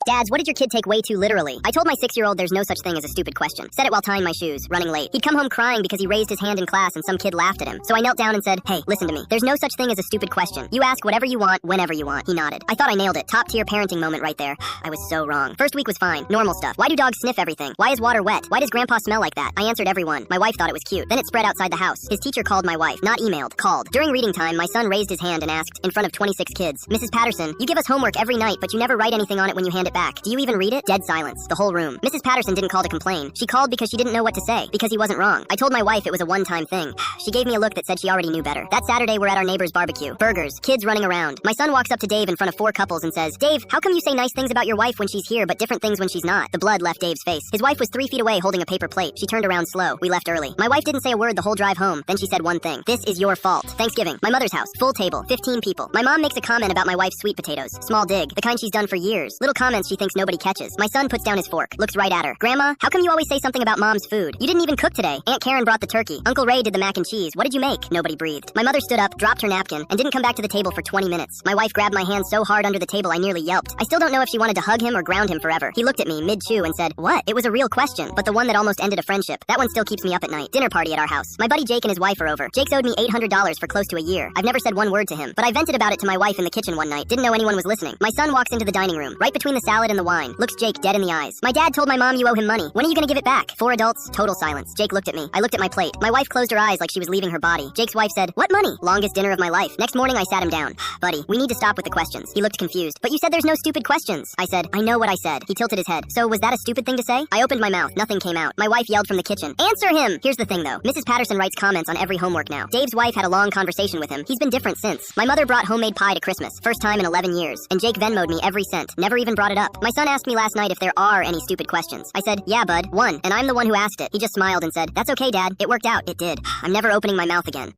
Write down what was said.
Dads, what did your kid take way too literally? I told my 6-year-old there's no such thing as a stupid question. Said it while tying my shoes, running late. He'd come home crying because he raised his hand in class and some kid laughed at him. So I knelt down and said, hey, listen to me. There's no such thing as a stupid question. You ask whatever you want, whenever you want. He nodded. I thought I nailed it. Top tier parenting moment right there. I was so wrong. First week was fine. Normal stuff. Why do dogs sniff everything? Why is water wet? Why does grandpa smell like that? I answered everyone. My wife thought it was cute. Then it spread outside the house. His teacher called my wife. Not emailed. Called. During reading time, my son raised his hand and asked, in front of 26 kids, Mrs. Patterson, you give us homework every night, but you never write anything on it when you hand it back. Do you even read it? Dead silence. The whole room. Mrs. Patterson didn't call to complain. She called because she didn't know what to say, because he wasn't wrong. I told my wife it was a one-time thing. She gave me a look that said she already knew better. That Saturday, we're at our neighbor's barbecue. Burgers. Kids running around. My son walks up to Dave in front of 4 couples and says, Dave, how come you say nice things about your wife when she's here, but different things when she's not? The blood left Dave's face. His wife was 3 feet away holding a paper plate. She turned around slow. We left early. My wife didn't say a word the whole drive home. Then she said one thing. This is your fault. Thanksgiving. My mother's house. Full table. 15 people. My mom makes a comment about my wife's sweet potatoes. Small dig. The kind she's done for years. Little comments she thinks nobody catches. My son puts down his fork. Looks right at her. Grandma, how come you always say something about mom's food? You didn't even cook today. Aunt Karen brought the turkey. Uncle Ray did the mac and cheese. What did you make? Nobody breathed. My mother stood up, dropped her napkin, and didn't come back to the table for 20 minutes. My wife grabbed my hand so hard under the table I nearly yelped. I still don't know if she wanted to hug him or ground him forever. He looked at me mid-chew and said, what? It was a real question, but the one that almost ended a friendship. That one still keeps me up at night. Dinner party at our house. My buddy Jake and his wife are over. Jake's owed me $800 for close to a year. I've never said one word to him, but I vented about it to my wife in the kitchen one night. Didn't know anyone was listening. My son walks into the dining room, right between the salad and the wine. Looks Jake dead in the eyes. My dad told my mom you owe him money. When are you gonna give it back? 4 adults, total silence. Jake looked at me. I looked at my plate. My wife closed her eyes like she was leaving her body. Jake's wife said, what money? Longest dinner of my life. Next morning I sat him down. Buddy, we need to stop with the questions. He looked confused. But you said there's no stupid questions. I said, I know what I said. He tilted his head. So was that a stupid thing to say? I opened my mouth. Nothing came out. My wife yelled from the kitchen, answer him! Here's the thing though. Mrs. Patterson writes comments on every homework now. Dave's wife had a long conversation with him. He's been different since. My mother brought homemade pie to Christmas. First time in 11 years. And Jake Venmo'd me every cent. Never even brought it up. My son asked me last night if there are any stupid questions. I said, yeah, bud, one. And I'm the one who asked it. He just smiled and said, that's okay, Dad. It worked out. It did. I'm never opening my mouth again.